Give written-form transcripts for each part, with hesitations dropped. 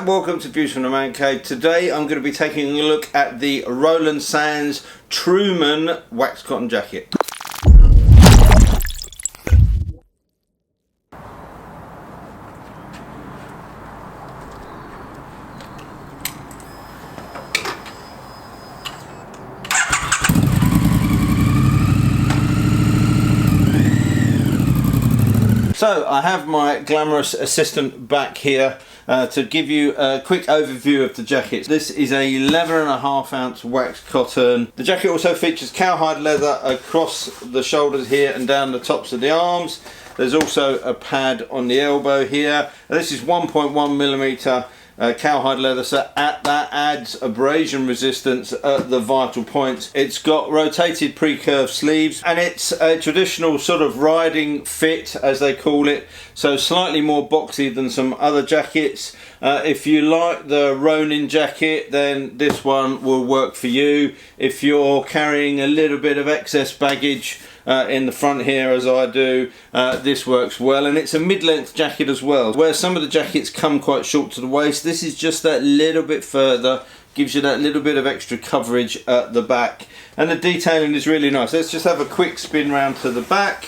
and welcome to Views from the Man Cave. Today I'm going to be taking a look at the Roland Truman wax cotton jacket. So I have my glamorous assistant back here to give you a quick overview of the jacket. This is a 11.5 ounce wax cotton. The jacket also features cowhide leather across the shoulders here and down the tops of the arms. There's also a pad on the elbow here. This is 1.1mm cowhide leather, so that adds abrasion resistance at the vital points. It's got rotated pre-curved sleeves and it's a traditional sort of riding fit, as they call it, so slightly more boxy than some other jackets. If you like the Roland jacket, then this one will work for you. If you're carrying a little bit of excess baggage in the front here, as I do, this works well. And it's a mid-length jacket as well, where some of the jackets come quite short to the waist. This is just that little bit further, gives you that little bit of extra coverage at the back, and the detailing is really nice. Let's just have a quick spin round to the back.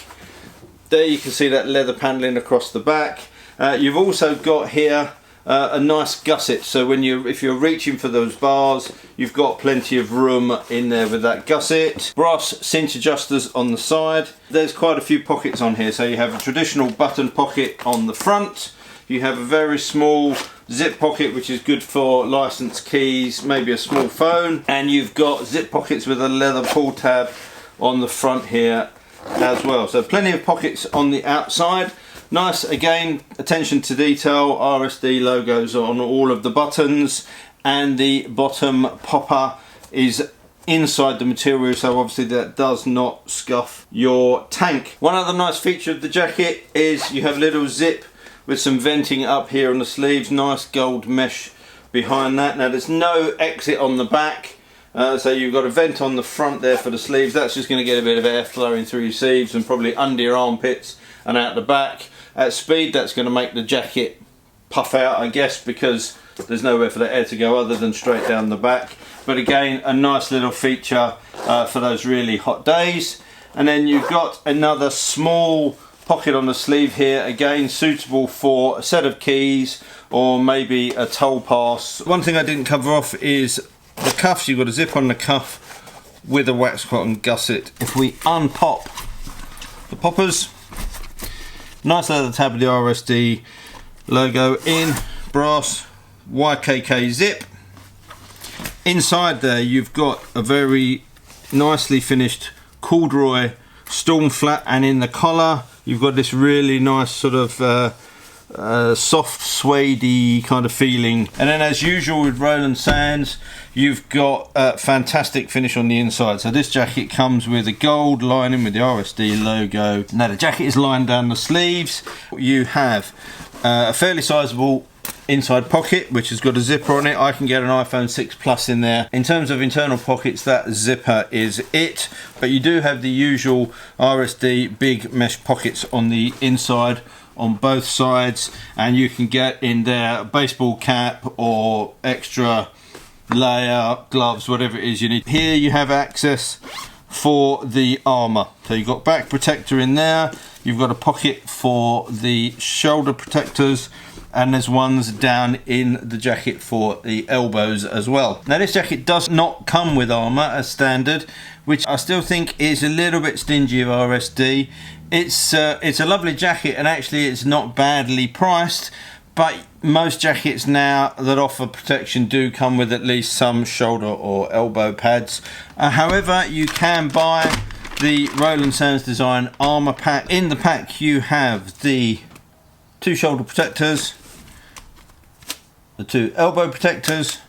There you can see that leather paneling across the back. You've also got here a nice gusset, so if you're reaching for those bars, you've got plenty of room in there with that gusset. Brass cinch adjusters on the side. There's quite a few pockets on here, so you have a traditional button pocket on the front. You have a very small zip pocket, which is good for license keys, maybe a small phone, and you've got zip pockets with a leather pull tab on the front here as well. So plenty of pockets on the outside. Nice, again, attention to detail, RSD logos on all of the buttons, and the bottom popper is inside the material, so obviously that does not scuff your tank. One other nice feature of the jacket is you have a little zip with some venting up here on the sleeves, nice gold mesh behind that. Now there's no exit on the back, so you've got a vent on the front there for the sleeves. That's just going to get a bit of air flowing through your sleeves and probably under your armpits and out the back. At speed, that's going to make the jacket puff out, I guess, because there's nowhere for the air to go other than straight down the back. But again, a nice little feature for those really hot days. And then you've got another small pocket on the sleeve here, again suitable for a set of keys or maybe a toll pass. One thing I didn't cover off is the cuffs. You've got a zip on the cuff with a wax cotton gusset. If we unpop the poppers, nice leather tab with the RSD logo in brass YKK zip. Inside there you've got a very nicely finished corduroy storm flat, and in the collar you've got this really nice sort of soft suede-y kind of feeling. And then, as usual with Roland Sands, you've got a fantastic finish on the inside. So this jacket comes with a gold lining with the RSD logo. Now the jacket is lined down the sleeves. You have a fairly sizable inside pocket which has got a zipper on it. I can get an iPhone 6 Plus in there. In terms of internal pockets, that zipper is it, but you do have the usual RSD big mesh pockets on the inside on both sides, and you can get in there a baseball cap or extra layer, gloves, whatever it is you need. Here you have access for the armour, so you've got back protector in there, you've got a pocket for the shoulder protectors, and there's ones down in the jacket for the elbows as well. Now this jacket does not come with armour as standard, which I still think is a little bit stingy of RSD. It's a lovely jacket, and actually it's not badly priced, but most jackets now that offer protection do come with at least some shoulder or elbow pads. However, you can buy the Roland Sands Design Armour Pack. In the pack you have the 2 shoulder protectors, the 2 elbow protectors,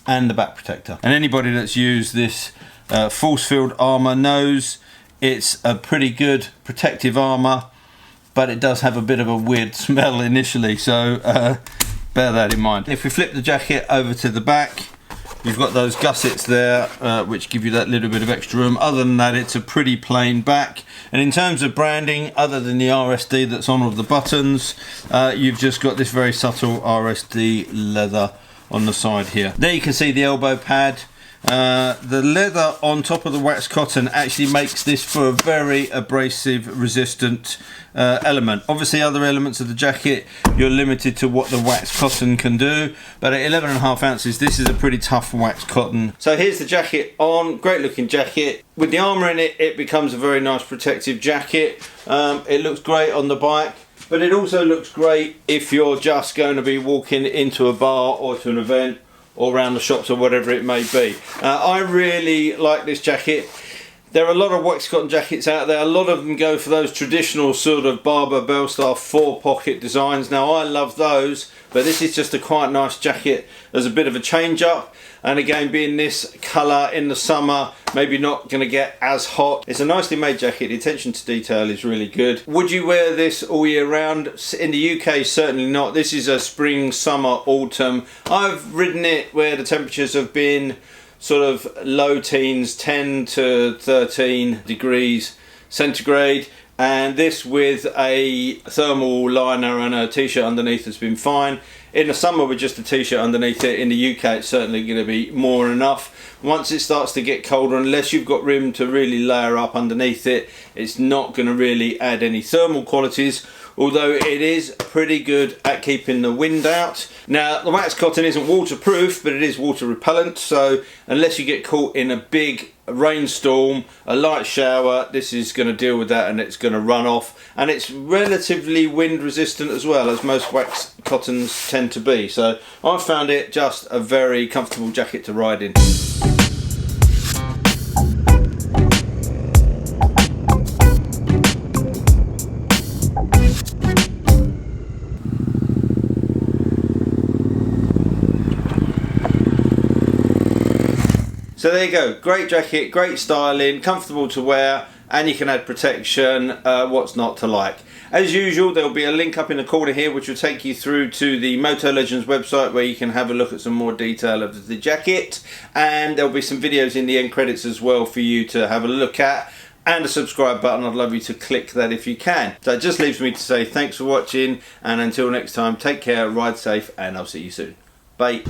and the back protector. And anybody that's used this force field armour knows it's a pretty good protective armour, but it does have a bit of a weird smell initially, so bear that in mind. If we flip the jacket over to the back, You've got those gussets there, which give you that little bit of extra room. Other than that, it's a pretty plain back. And in terms of branding, other than the RSD that's on all of the buttons, you've just got this very subtle RSD leather on the side here. There you can see the elbow pad. The leather on top of the wax cotton actually makes this for a very abrasive resistant element. Obviously other elements of the jacket you're limited to what the wax cotton can do, but at 11.5 ounces this is a pretty tough wax cotton. So here's the jacket on, great looking jacket. With the armour in it, it becomes a very nice protective jacket. It looks great on the bike, but it also looks great if you're just going to be walking into a bar or to an event or around the shops or whatever it may be. I really like this jacket. There are a lot of wax cotton jackets out there. A lot of them go for those traditional sort of Barber Bellstaff 4-pocket designs. Now I love those, but this is just a quite nice jacket as a bit of a change up. And again, being this colour in the summer, maybe not going to get as hot. It's a nicely made jacket. The attention to detail is really good. Would you wear this all year round? In the UK, certainly not. This is a spring, summer, autumn. I've ridden it where the temperatures have been sort of low teens, 10 to 13 degrees centigrade. And this with a thermal liner and a t-shirt underneath has been fine. In the summer with just a t-shirt underneath it, in the UK it's certainly going to be more than enough. Once it starts to get colder, unless you've got room to really layer up underneath it, it's not going to really add any thermal qualities, although it is pretty good at keeping the wind out. Now the wax cotton isn't waterproof, but it is water repellent, so unless you get caught in a big rainstorm, a light shower, this is going to deal with that and it's going to run off. And it's relatively wind resistant as well, as most wax cottons tend to be. So I found it just a very comfortable jacket to ride in. So there you go, great jacket, great styling, comfortable to wear, and you can add protection. What's not to like? As usual, there'll be a link up in the corner here which will take you through to the Motolegends website where you can have a look at some more detail of the jacket, and there'll be some videos in the end credits as well for you to have a look at, and a subscribe button. I'd love you to click that if you can. So it just leaves me to say thanks for watching, and until next time, take care, ride safe, and I'll see you soon. Bye.